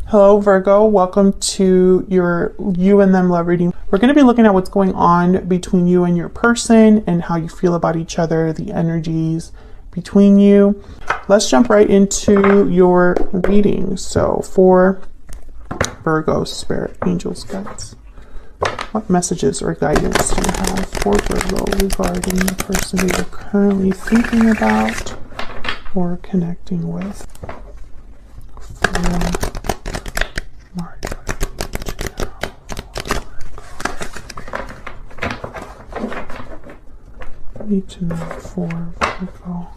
Hello Virgo, welcome to your you and them love reading. We're going to be looking at what's going on between you and your person and how you feel about each other, the energies between you. Let's jump right into your reading. So for Virgo, spirit, angels, guides, what messages or guidance do you have for Virgo regarding the person you're currently thinking about or connecting with? Need to know for Virgo.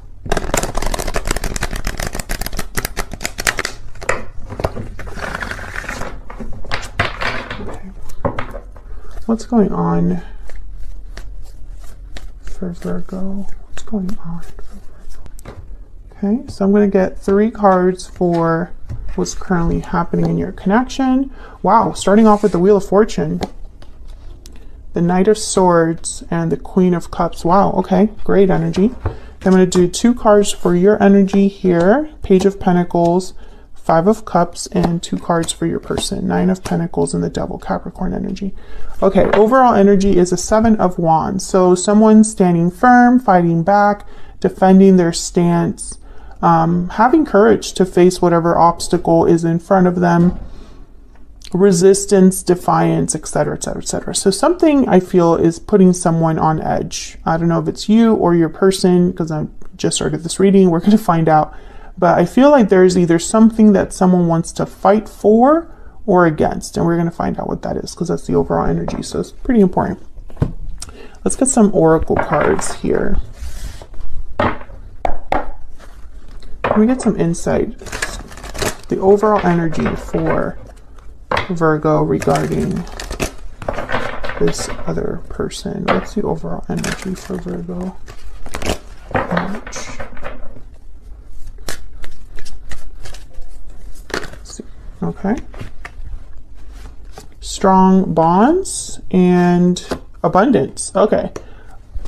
Okay. What's going on for Virgo? What's going on for Virgo? Okay, so I'm going to get 3 cards for what's currently happening in your connection. Wow, starting off with the Wheel of Fortune, the Knight of Swords, and the Queen of Cups. Wow, okay, great energy. I'm going to do 2 cards for your energy here. Page of Pentacles, 5 of Cups, and 2 cards for your person. 9 of Pentacles and the Devil, Capricorn energy. Okay, overall energy is a 7 of Wands. So someone standing firm, fighting back, defending their stance, having courage to face whatever obstacle is in front of them. Resistance, defiance, etc., etc., etc. So something I feel is putting someone on edge. I don't know if it's you or your person, because I just started this reading. We're going to find out. But I feel like there's either something that someone wants to fight for or against. And we're going to find out what that is, because that's the overall energy. So it's pretty important. Let's get some oracle cards here. Can we get some insight? The overall energy for Virgo regarding this other person. What's the overall energy for Virgo? March. Let's see. Okay. Strong bonds and abundance. Okay.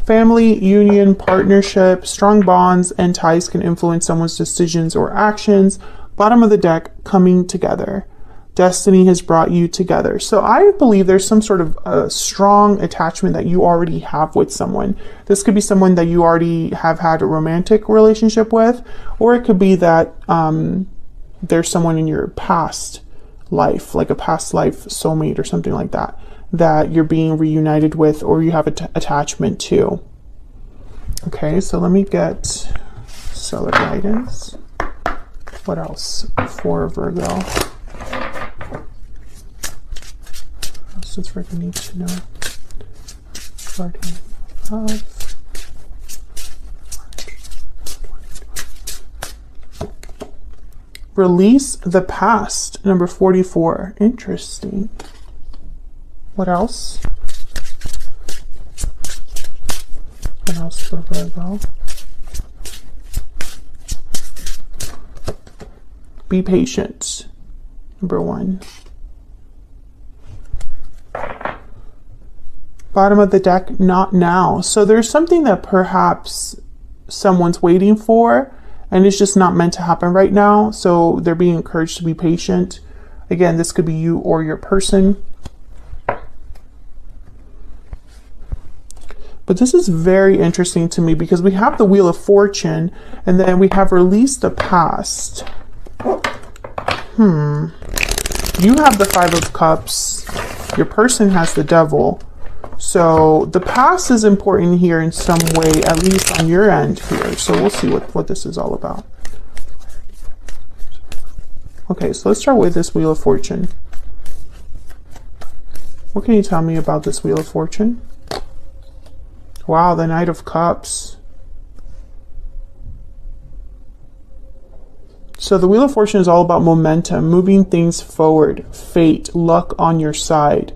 Family, union, partnership, strong bonds and ties can influence someone's decisions or actions. Bottom of the deck, coming together. Destiny has brought you together. So I believe there's some sort of a strong attachment that you already have with someone. This could be someone that you already have had a romantic relationship with, or it could be that there's someone in your past life, like a past life soulmate or something like that, that you're being reunited with or you have an attachment to. Okay, so let me get stellar guidance. What else for Virgo? Since we're going to need to know regarding love. Release the past, number 44. Interesting. What else? What else for Virgo? Be patient, number 1. Bottom of the deck, not now. So there's something that perhaps someone's waiting for and it's just not meant to happen right now. So they're being encouraged to be patient. Again, this could be you or your person. But this is very interesting to me because we have the Wheel of Fortune and then we have release the past. You have the 5 of Cups. Your person has the Devil. So the past is important here in some way, at least on your end here. So we'll see what this is all about. Okay, so let's start with this Wheel of Fortune. What can you tell me about this Wheel of Fortune? Wow, the Knight of Cups. So the Wheel of Fortune is all about momentum, moving things forward, fate, luck on your side.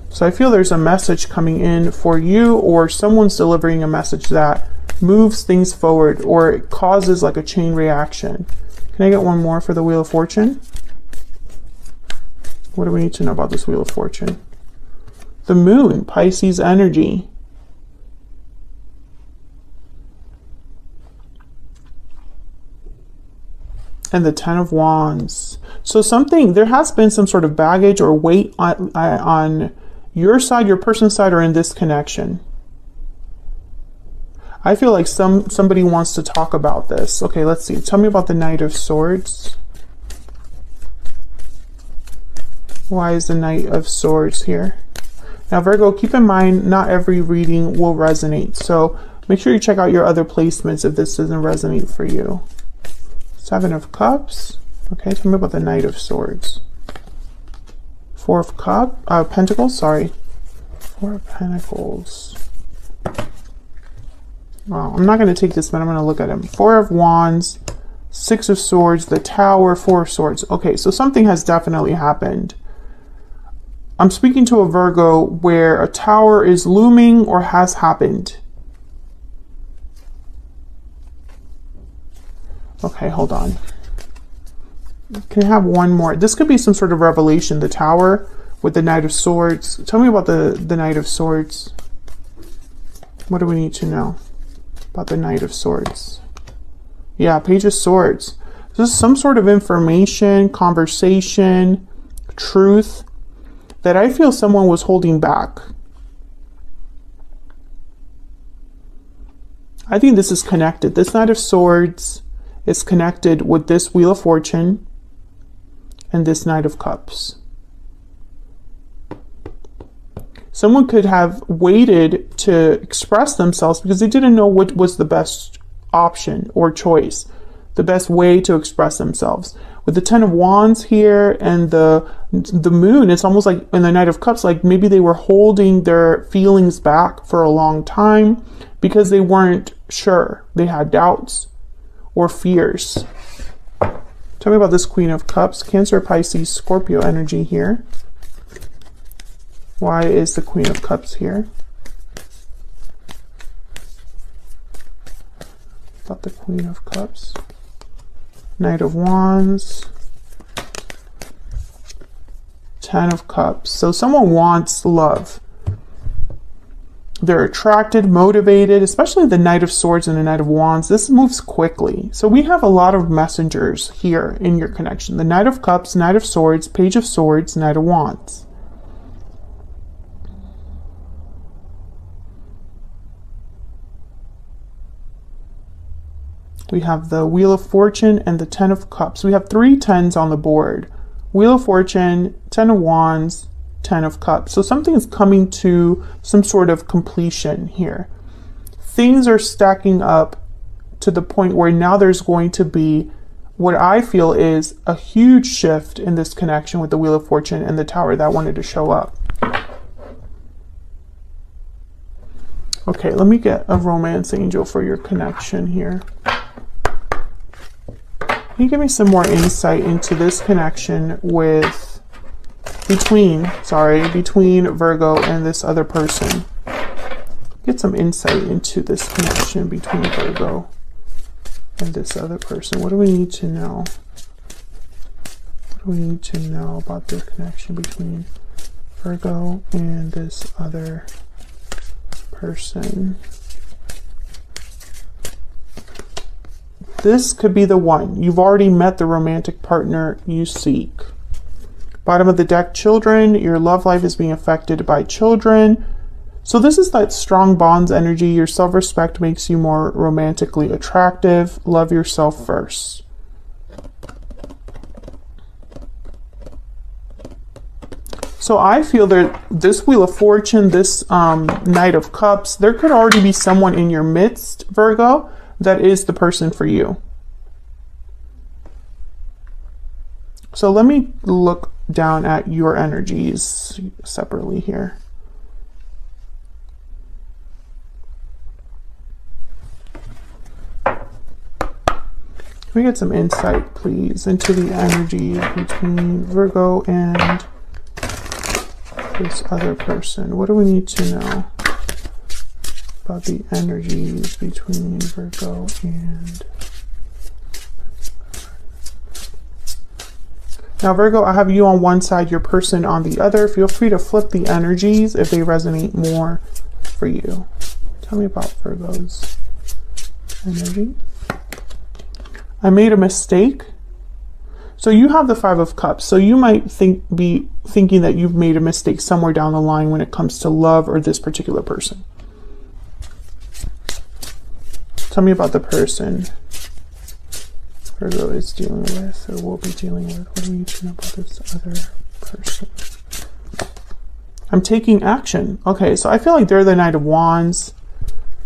So I feel there's a message coming in for you, or someone's delivering a message that moves things forward or it causes like a chain reaction. Can I get one more for the Wheel of Fortune? What do we need to know about this Wheel of Fortune? The Moon, Pisces energy. And the 10 of Wands. So there has been some sort of baggage or weight on your side, your person's side, or in this connection. I feel like somebody wants to talk about this. Okay, let's see. Tell me about the Knight of Swords. Why is the Knight of Swords here? Now, Virgo, keep in mind, not every reading will resonate. So make sure you check out your other placements if this doesn't resonate for you. Seven of Cups. Okay, tell me about the Knight of Swords. Four of Pentacles, sorry. Four of Pentacles. Wow, I'm not going to take this, but I'm going to look at him. Four of Wands, Six of Swords, the Tower, Four of Swords. Okay, so something has definitely happened. I'm speaking to a Virgo where a tower is looming or has happened. Okay, hold on. Can I have one more? This could be some sort of revelation. The Tower with the Knight of Swords. Tell me about the Knight of Swords. What do we need to know about the Knight of Swords? Yeah, Page of Swords. This is some sort of information, conversation, truth that I feel someone was holding back. I think this is connected. This Knight of Swords is connected with this Wheel of Fortune and this Knight of Cups. Someone could have waited to express themselves because they didn't know what was the best option or choice, the best way to express themselves. With the Ten of Wands here and the Moon, it's almost like in the Knight of Cups, like maybe they were holding their feelings back for a long time because they weren't sure. They had doubts or fears. Tell me about this Queen of Cups, Cancer, Pisces, Scorpio energy here. Why is the Queen of Cups here? About the Queen of Cups. Knight of Wands. Ten of Cups. So someone wants love. They're attracted, motivated, especially the Knight of Swords and the Knight of Wands. This moves quickly. So we have a lot of messengers here in your connection. The Knight of Cups, Knight of Swords, Page of Swords, Knight of Wands. We have the Wheel of Fortune and the Ten of Cups. We have 3 tens on the board. Wheel of Fortune, Ten of Wands, Ten of Cups. So something is coming to some sort of completion here. Things are stacking up to the point where now there's going to be what I feel is a huge shift in this connection with the Wheel of Fortune and the Tower that wanted to show up. Okay, let me get a romance angel for your connection here. Can you give me some more insight into this connection between Virgo and this other person? Get some insight into this connection between Virgo and this other person. What do we need to know? What do we need to know about the connection between Virgo and this other person? This could be the one. You've already met the romantic partner you seek. Bottom of the deck, children. Your love life is being affected by children. So this is that strong bonds energy. Your self-respect makes you more romantically attractive. Love yourself first. So I feel that this Wheel of Fortune, this Knight of Cups, there could already be someone in your midst, Virgo, that is the person for you. So let me look down at your energies separately here. Can we get some insight, please, into the energy between Virgo and this other person? What do we need to know about the energies between Virgo and... Now, Virgo, I have you on one side, your person on the other. Feel free to flip the energies if they resonate more for you. Tell me about Virgo's energy. I made a mistake. So you have the Five of Cups. So you might be thinking that you've made a mistake somewhere down the line when it comes to love or this particular person. Tell me about the person Virgo is dealing with or will be dealing with. What do we need to know about this other person? I'm taking action. Okay, so I feel like they're the Knight of Wands.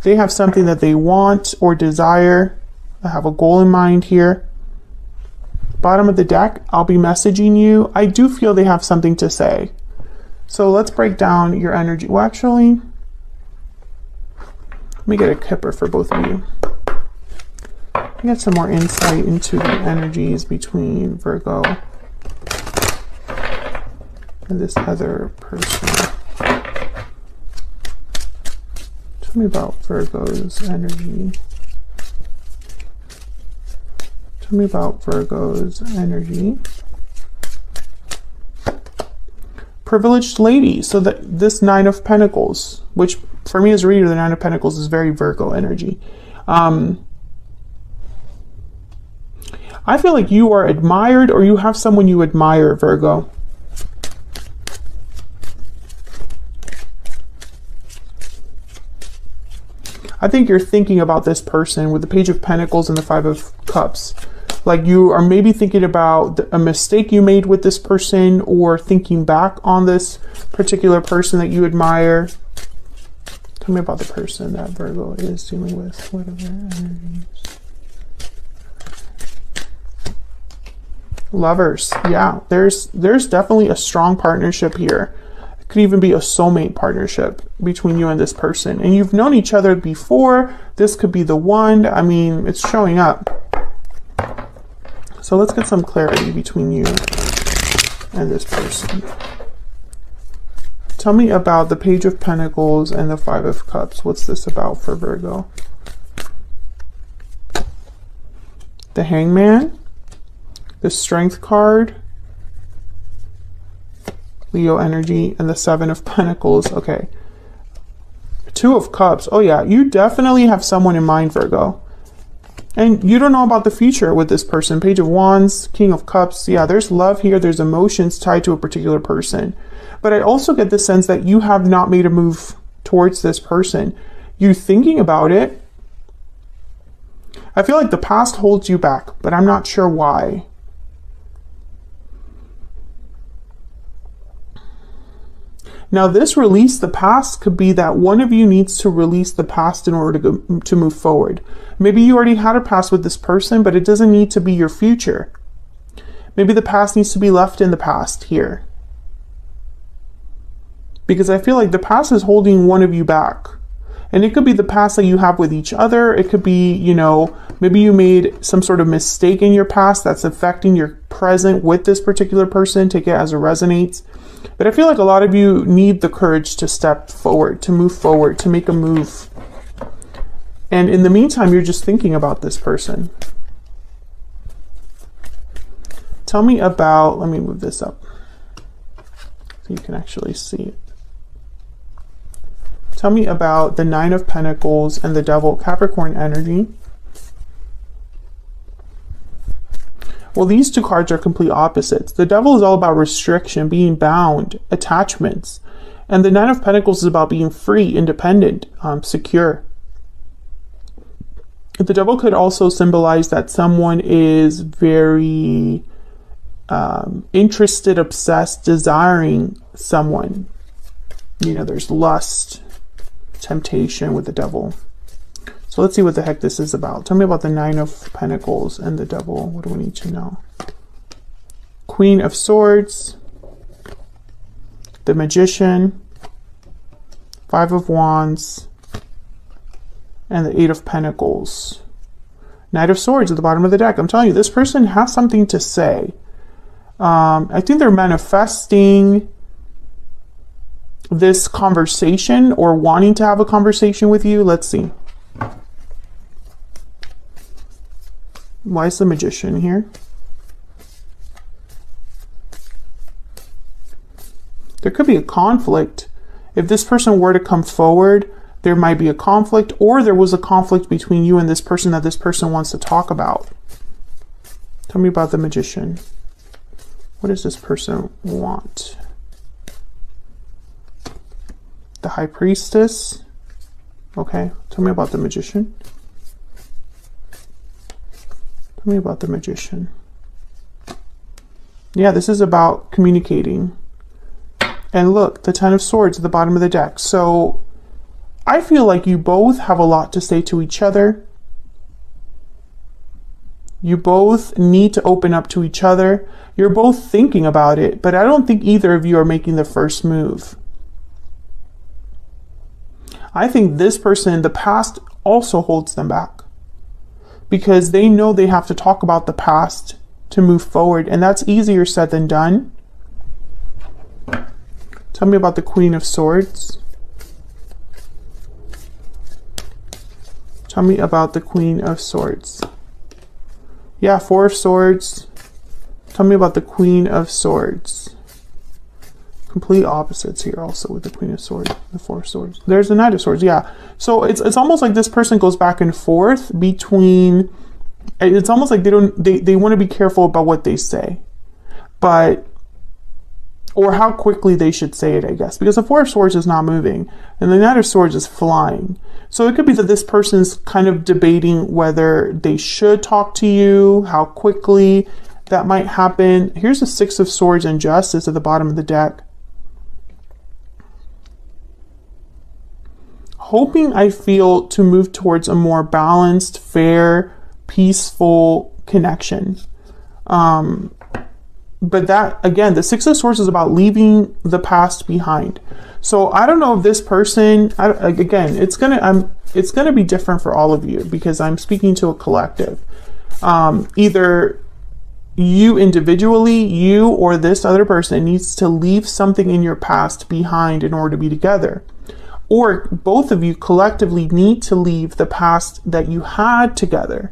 They have something that they want or desire. I have a goal in mind here. Bottom of the deck, I'll be messaging you. I do feel they have something to say. So let's break down your energy. Well, actually, let me get a kipper for both of you. Get some more insight into the energies between Virgo and this other person. Tell me about Virgo's energy. Tell me about Virgo's energy. Privileged lady. So that this Nine of Pentacles, which for me as a reader, the Nine of Pentacles is very Virgo energy. I feel like you are admired or you have someone you admire, Virgo. I think you're thinking about this person with the Page of Pentacles and the Five of Cups. Like you are maybe thinking about a mistake you made with this person or thinking back on this particular person that you admire. Tell me about the person that Virgo is dealing with. What are their energies? Lovers. Yeah, there's definitely a strong partnership here. It could even be a soulmate partnership between you and this person. And you've known each other before. This could be the one. I mean, it's showing up. So let's get some clarity between you and this person. Tell me about the Page of Pentacles and the Five of Cups. What's this about for Virgo? The Hangman, the Strength card, Leo energy, and the Seven of Pentacles. Okay. Two of Cups. Oh yeah, you definitely have someone in mind, Virgo. And you don't know about the future with this person. Page of Wands, King of Cups. Yeah, there's love here. There's emotions tied to a particular person. But I also get the sense that you have not made a move towards this person. You're thinking about it. I feel like the past holds you back, but I'm not sure why. Now, this release the past could be that one of you needs to release the past in order to move forward. Maybe you already had a past with this person, but it doesn't need to be your future. Maybe the past needs to be left in the past here. Because I feel like the past is holding one of you back. And it could be the past that you have with each other. It could be, you know, maybe you made some sort of mistake in your past that's affecting your present with this particular person. Take it as it resonates. But I feel like a lot of you need the courage to step forward, to move forward, to make a move. And in the meantime, you're just thinking about this person. Tell me about, let me move this up so you can actually see it. Tell me about the Nine of Pentacles and the Devil, Capricorn energy. Well, these two cards are complete opposites. The Devil is all about restriction, being bound, attachments. And the Nine of Pentacles is about being free, independent, secure. The Devil could also symbolize that someone is very interested, obsessed, desiring someone. You know, there's lust, temptation with the Devil. So let's see what the heck this is about. Tell me about the Nine of Pentacles and the Devil. What do we need to know? Queen of Swords, the Magician, Five of Wands, and the Eight of Pentacles. Knight of Swords at the bottom of the deck. I'm telling you, this person has something to say. I think they're manifesting this conversation or wanting to have a conversation with you. Let's see. Why is the Magician here? There could be a conflict. If this person were to come forward, there might be a conflict, or there was a conflict between you and this person that this person wants to talk about. Tell me about the Magician. What does this person want? The High Priestess. Okay, tell me about the Magician. Tell me about the Magician. Yeah, this is about communicating. And look, the Ten of Swords at the bottom of the deck. So I feel like you both have a lot to say to each other. You both need to open up to each other. You're both thinking about it, but I don't think either of you are making the first move. I think this person in the past also holds them back because they know they have to talk about the past to move forward, and that's easier said than done. Tell me about the Queen of Swords. Tell me about the Queen of Swords. Yeah, Four of Swords. Tell me about the Queen of Swords. Complete opposites here also with the Queen of Swords, the Four of Swords. There's the Knight of Swords, yeah. So it's almost like this person goes back and forth between, it's almost like they want to be careful about what they say. But, or how quickly they should say it, I guess. Because the Four of Swords is not moving and the Knight of Swords is flying. So it could be that this person's kind of debating whether they should talk to you, how quickly that might happen. Here's the Six of Swords and Justice at the bottom of the deck. Hoping, I feel, to move towards a more balanced, fair, peaceful connection. But that, again, the Six of Swords is about leaving the past behind. So I don't know if this person, again, it's gonna be different for all of you because I'm speaking to a collective. Either you individually, you or this other person needs to leave something in your past behind in order to be together. Or both of you collectively need to leave the past that you had together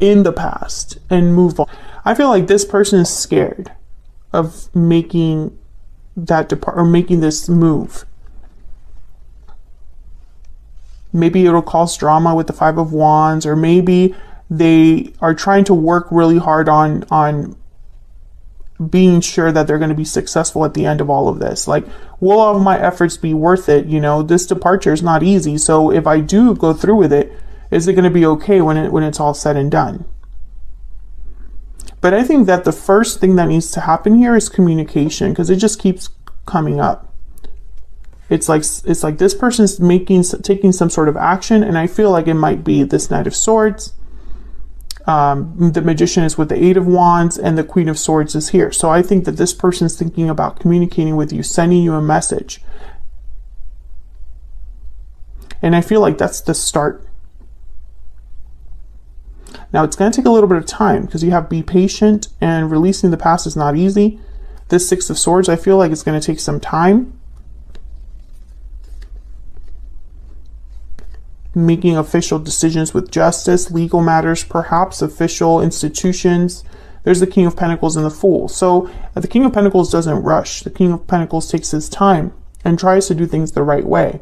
in the past and move on. I feel like this person is scared of making that or making this move. Maybe it'll cause drama with the Five of Wands, or maybe they are trying to work really hard on being sure that they're going to be successful at the end of all of this. Like, will all of my efforts be worth it? You know, this departure is not easy. So if I do go through with it, is it going to be okay when it's all said and done? But I think that the first thing that needs to happen here is communication, because it just keeps coming up. It's like this person's taking some sort of action, and I feel like it might be this Knight of Swords. The Magician is with the Eight of Wands, and the Queen of Swords is here. So I think that this person's thinking about communicating with you, sending you a message. And I feel like that's the start. Now it's going to take a little bit of time because you have to be patient, and releasing the past is not easy. This Six of Swords, I feel like it's going to take some time. Making official decisions with justice, legal matters, perhaps official institutions. There's the King of Pentacles and the Fool. So the King of Pentacles doesn't rush. The King of Pentacles takes his time and tries to do things the right way.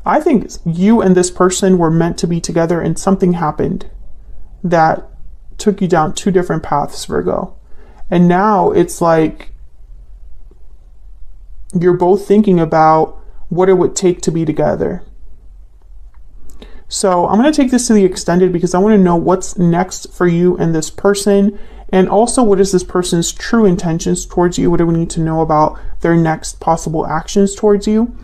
I think you and this person were meant to be together, and something happened that took you down two different paths, Virgo. And now it's like you're both thinking about what it would take to be together. So I'm going to take this to the extended because I want to know what's next for you and this person. And also, what is this person's true intentions towards you? What do we need to know about their next possible actions towards you?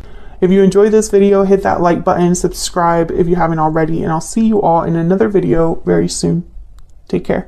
If you enjoyed this video, hit that like button, subscribe if you haven't already, and I'll see you all in another video very soon. Take care.